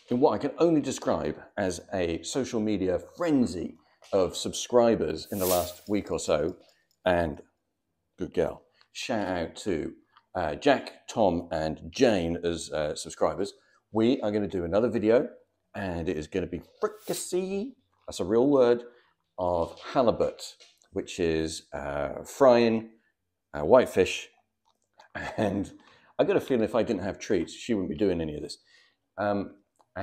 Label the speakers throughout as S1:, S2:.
S1: in what I can only describe as a social media frenzy of subscribers in the last week or so. And good girl, shout out to Jack, Tom, and Jane as subscribers. We are going to do another video, and it is going to be fricassee, that's a real word, of halibut, which is frying whitefish. And I got a feeling if I didn't have treats, she wouldn't be doing any of this. And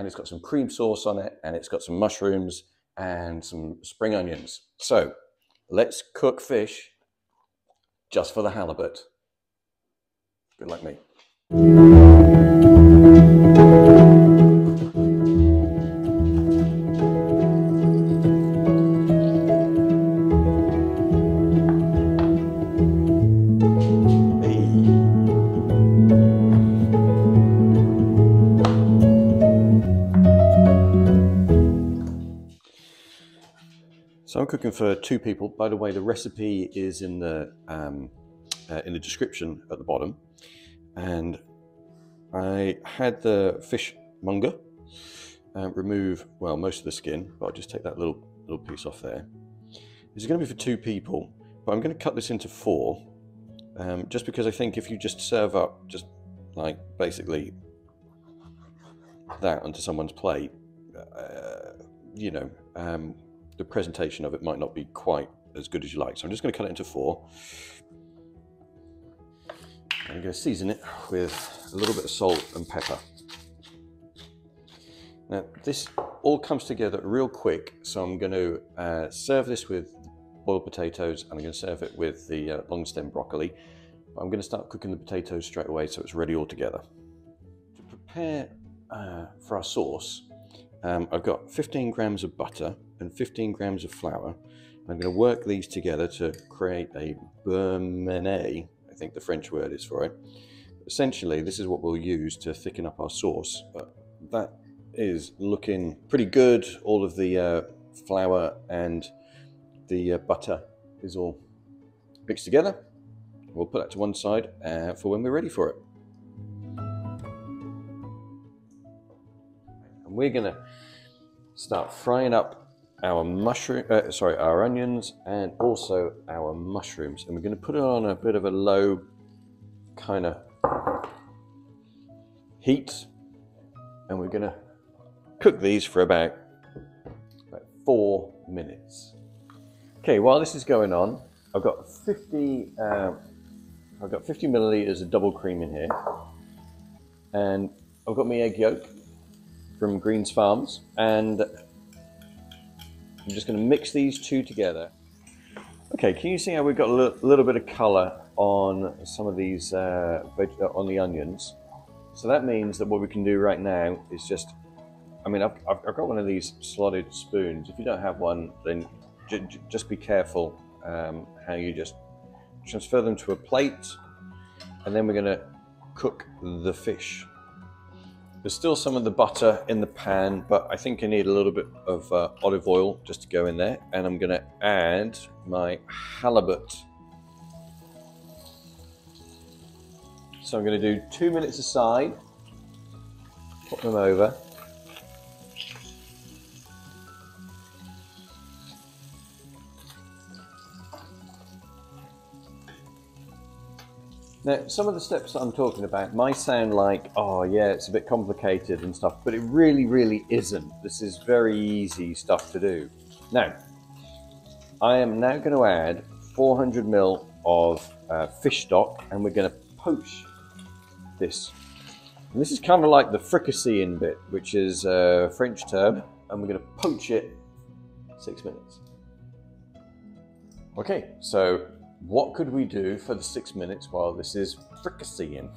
S1: it's got some cream sauce on it, and it's got some mushrooms and some spring onions. So let's cook fish just for the halibut. Good luck me. So I'm cooking for 2 people. By the way, the recipe is in the description at the bottom. And I had the fishmonger remove, well, most of the skin, but I'll just take that little piece off there. This is going to be for 2 people, but I'm going to cut this into 4, just because I think if you just serve up just like basically that onto someone's plate, you know, the presentation of it might not be quite as good as you like. So I'm just going to cut it into 4. I'm going to season it with a little bit of salt and pepper. Now this all comes together real quick, so I'm going to serve this with boiled potatoes, and I'm going to serve it with the long stem broccoli. I'm going to start cooking the potatoes straight away so it's ready all together. To prepare for our sauce, I've got 15 grams of butter and 15 grams of flour. I'm going to work these together to create a beurre, I think the French word is for it. Essentially, this is what we'll use to thicken up our sauce, but that is looking pretty good. All of the flour and the butter is all mixed together. We'll put that to one side for when we're ready for it. And we're going to start frying up our our onions and also our mushrooms, and we're going to put it on a bit of a low kind of heat, and we're going to cook these for about 4 minutes. Okay, while this is going on, I've got 50 milliliters of double cream in here, and I've got my egg yolk from Greens Farms, and I'm just going to mix these 2 together. Okay, can you see how we've got a little bit of colour on some of these on the onions? So that means that what we can do right now is just, I mean, I've got one of these slotted spoons. If you don't have one, then just be careful how you just transfer them to a plate, and then we're going to cook the fish. There's still some of the butter in the pan, but I think I need a little bit of olive oil just to go in there. And I'm going to add my halibut. So I'm going to do 2 minutes aside, put them over. Now, some of the steps that I'm talking about might sound like, oh yeah, it's a bit complicated and stuff, but it really, really isn't. This is very easy stuff to do. Now, I am now going to add 400 ml of fish stock, and we're going to poach this. And this is kind of like the fricasseeing bit, which is a French term, and we're going to poach it 6 minutes. Okay, so what could we do for the 6 minutes while this is fricasseeing?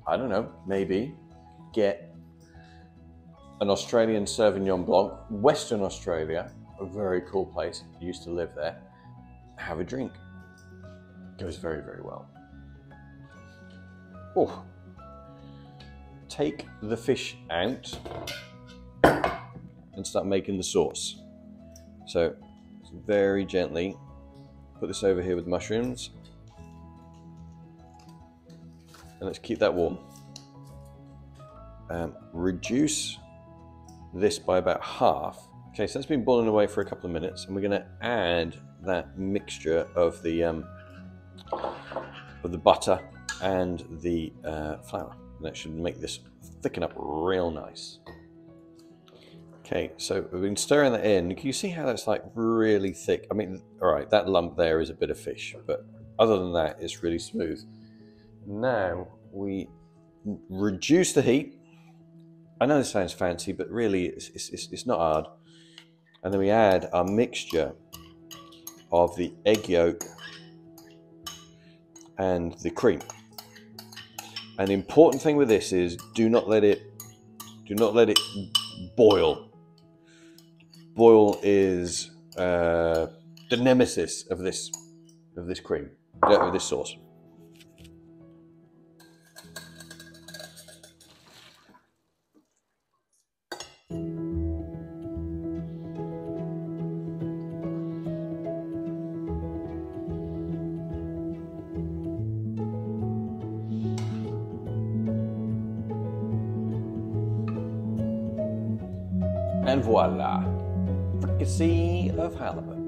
S1: I don't know, maybe get an Australian Sauvignon Blanc, Western Australia, a very cool place, I used to live there, have a drink. Goes very, very well. Oh, take the fish out and start making the sauce. So very gently put this over here with mushrooms, and let's keep that warm. Reduce this by about half. Okay, so that's been boiling away for a couple of minutes, and we're going to add that mixture of the butter and the flour. And that should make this thicken up real nice. Okay, so we've been stirring that in. Can you see how that's like really thick? I mean, all right, that lump there is a bit of fish, but other than that, it's really smooth. Now we reduce the heat. I know this sounds fancy, but really it's not hard. And then we add our mixture of the egg yolk and the cream. And the important thing with this is do not let it boil. Boil is the nemesis of this cream, of this sauce. And voila, fricassee of halibut.